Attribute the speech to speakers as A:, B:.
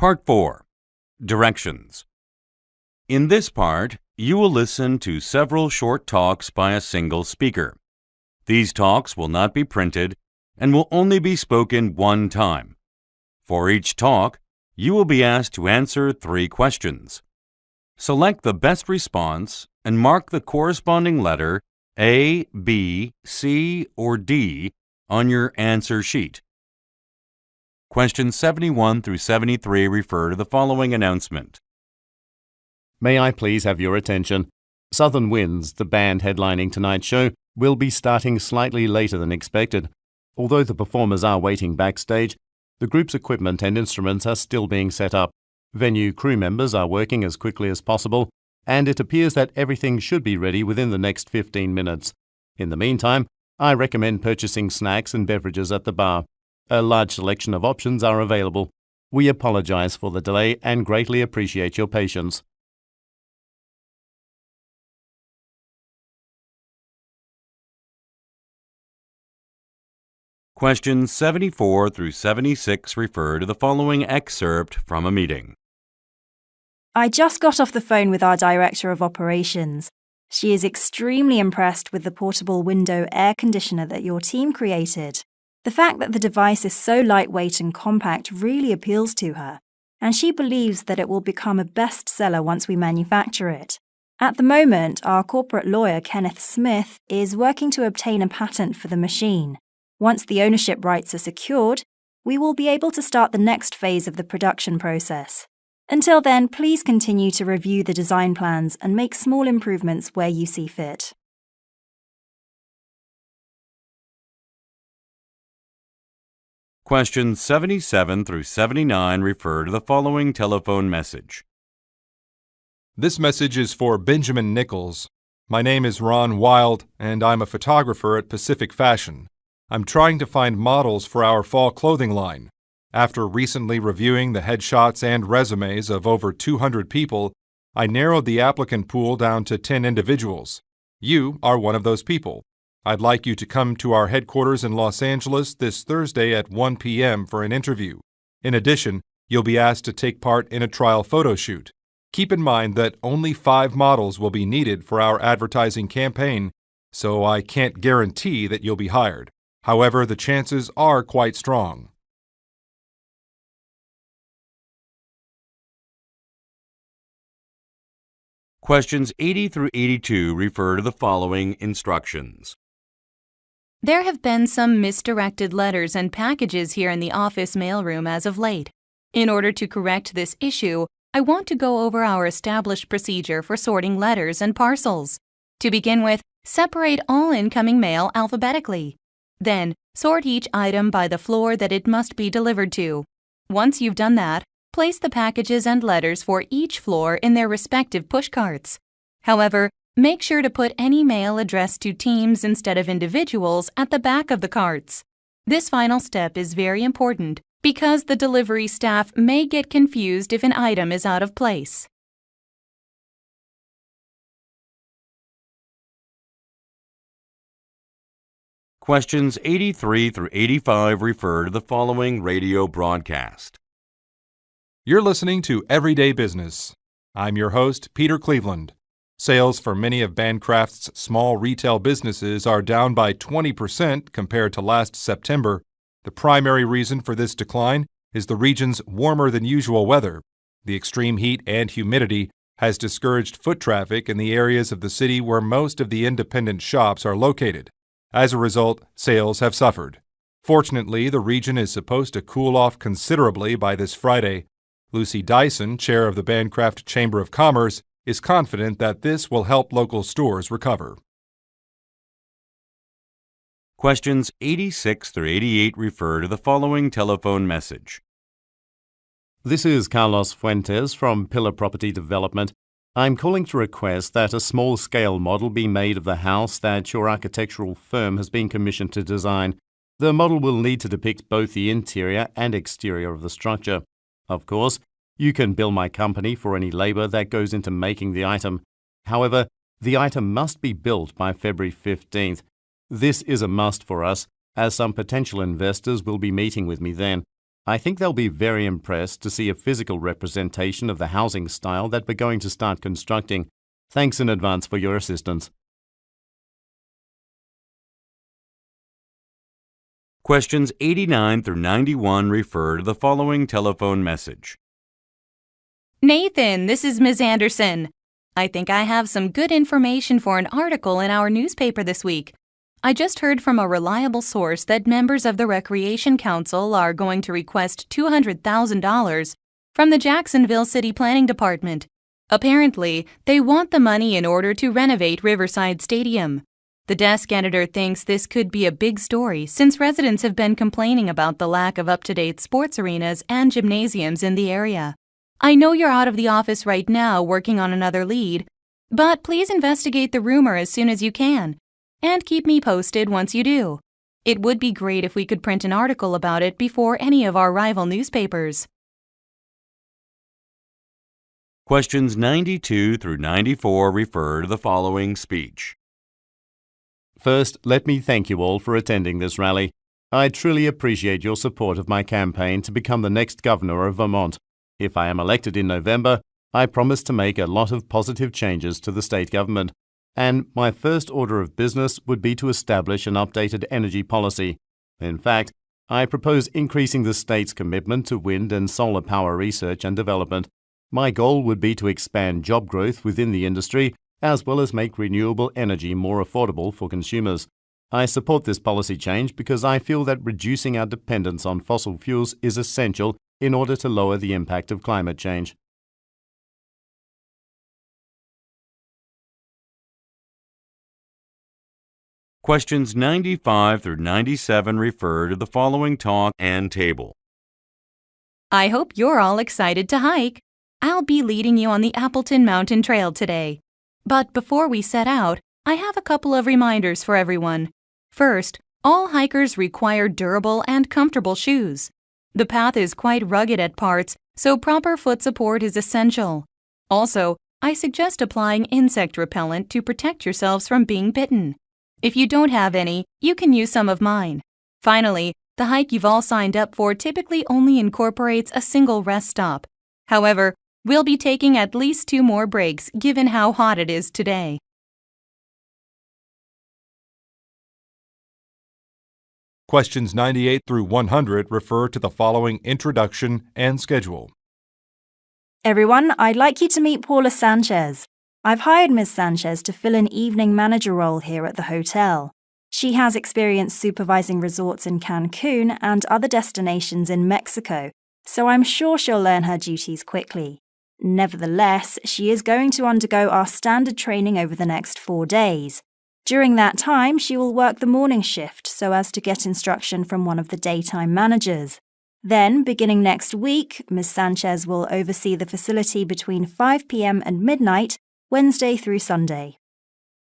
A: Part 4. Directions. In this part, you will listen to several short talks by a single speaker. These talks will not be printed and will only be spoken one time. For each talk, you will be asked to answer 3 questions. Select the best response and mark the corresponding letter A, B, C, or D on your answer sheet. Questions 71 through 73 refer to the following announcement.
B: May I please have your attention? Southern Winds, the band headlining tonight's show, will be starting slightly later than expected. Although the performers are waiting backstage, the group's equipment and instruments are still being set up. Venue crew members are working as quickly as possible, and it appears that everything should be ready within the next 15 minutes. In the meantime, I recommend purchasing snacks and beverages at the bar. A large selection of options are available. We apologize for the delay and greatly appreciate your patience.
A: Questions 74 through 76 refer to the following excerpt from a meeting.
C: I just got off the phone with our Director of Operations. She is extremely impressed with the portable window air conditioner that your team created. The fact that the device is so lightweight and compact really appeals to her, and she believes that it will become a bestseller once we manufacture it. At the moment, our corporate lawyer, Kenneth Smith, is working to obtain a patent for the machine. Once the ownership rights are secured, we will be able to start the next phase of the production process. Until then, please continue to review the design plans and make small improvements where you see fit.
A: Questions 77 through 79 refer to the following telephone message.
D: This message is for Benjamin Nichols. My name is Ron Wild, and I'm a photographer at Pacific Fashion. I'm trying to find models for our fall clothing line. After recently reviewing the headshots and resumes of over 200 people, I narrowed the applicant pool down to 10 individuals. You are one of those people. I'd like you to come to our headquarters in Los Angeles this Thursday at 1 p.m. for an interview. In addition, you'll be asked to take part in a trial photo shoot. Keep in mind that only 5 models will be needed for our advertising campaign, so I can't guarantee that you'll be hired. However, the chances are quite strong.
A: Questions 80 through 82 refer to the following instructions.
E: There have been some misdirected letters and packages here in the office mailroom as of late. In order to correct this issue, I want to go over our established procedure for sorting letters and parcels. To begin with, separate all incoming mail alphabetically. Then, sort each item by the floor that it must be delivered to. Once you've done that, place the packages and letters for each floor in their respective pushcarts. However, make sure to put any mail addressed to teams instead of individuals at the back of the carts. This final step is very important because the delivery staff may get confused if an item is out of place.
A: Questions 83 through 85 refer to the following radio broadcast.
D: You're listening to Everyday Business. I'm your host, Peter Cleveland. Sales for many of Bancroft's small retail businesses are down by 20% compared to last September. The primary reason for this decline is the region's warmer than usual weather. The extreme heat and humidity has discouraged foot traffic in the areas of the city where most of the independent shops are located. As a result, sales have suffered. Fortunately, the region is supposed to cool off considerably by this Friday. Lucy Dyson, chair of the Bancroft Chamber of Commerce, is confident that this will help local stores recover.
A: Questions 86 through 88 refer to the following telephone message.
B: This is Carlos Fuentes from Pillar Property Development. I'm calling to request that a small-scale model be made of the house that your architectural firm has been commissioned to design. The model will need to depict both the interior and exterior of the structure. Of course, you can bill my company for any labor that goes into making the item. However, the item must be built by February 15th. This is a must for us, as some potential investors will be meeting with me then. I think they'll be very impressed to see a physical representation of the housing style that we're going to start constructing. Thanks in advance for your assistance.
A: Questions 89 through 91 refer to the following telephone message.
E: Nathan, this is Ms. Anderson. I think I have some good information for an article in our newspaper this week. I just heard from a reliable source that members of the Recreation Council are going to request $200,000 from the Jacksonville City Planning Department. Apparently, they want the money in order to renovate Riverside Stadium. The desk editor thinks this could be a big story since residents have been complaining about the lack of up-to-date sports arenas and gymnasiums in the area. I know you're out of the office right now working on another lead, but please investigate the rumor as soon as you can, and keep me posted once you do. It would be great if we could print an article about it before any of our rival newspapers.
A: Questions 92 through 94 refer to the following speech.
B: First, let me thank you all for attending this rally. I truly appreciate your support of my campaign to become the next governor of Vermont. If I am elected in November, I promise to make a lot of positive changes to the state government. And my first order of business would be to establish an updated energy policy. In fact, I propose increasing the state's commitment to wind and solar power research and development. My goal would be to expand job growth within the industry, as well as make renewable energy more affordable for consumers. I support this policy change because I feel that reducing our dependence on fossil fuels is essential in order to lower the impact of climate change.
A: Questions 95 through 97 refer to the following talk and table.
E: I hope you're all excited to hike. I'll be leading you on the Appleton Mountain Trail today. But before we set out, I have a couple of reminders for everyone. First, all hikers require durable and comfortable shoes. The path is quite rugged at parts, so proper foot support is essential. Also, I suggest applying insect repellent to protect yourselves from being bitten. If you don't have any, you can use some of mine. Finally, the hike you've all signed up for typically only incorporates a single rest stop. However, we'll be taking at least 2 more breaks given how hot it is today.
D: Questions 98 through 100 refer to the following introduction and schedule.
C: Everyone, I'd like you to meet Paula Sanchez. I've hired Ms. Sanchez to fill an evening manager role here at the hotel. She has experience supervising resorts in Cancun and other destinations in Mexico, so I'm sure she'll learn her duties quickly. Nevertheless, she is going to undergo our standard training over the next 4 days. During that time, she will work the morning shift so as to get instruction from one of the daytime managers. Then, beginning next week, Ms. Sanchez will oversee the facility between 5 p.m. and midnight, Wednesday through Sunday.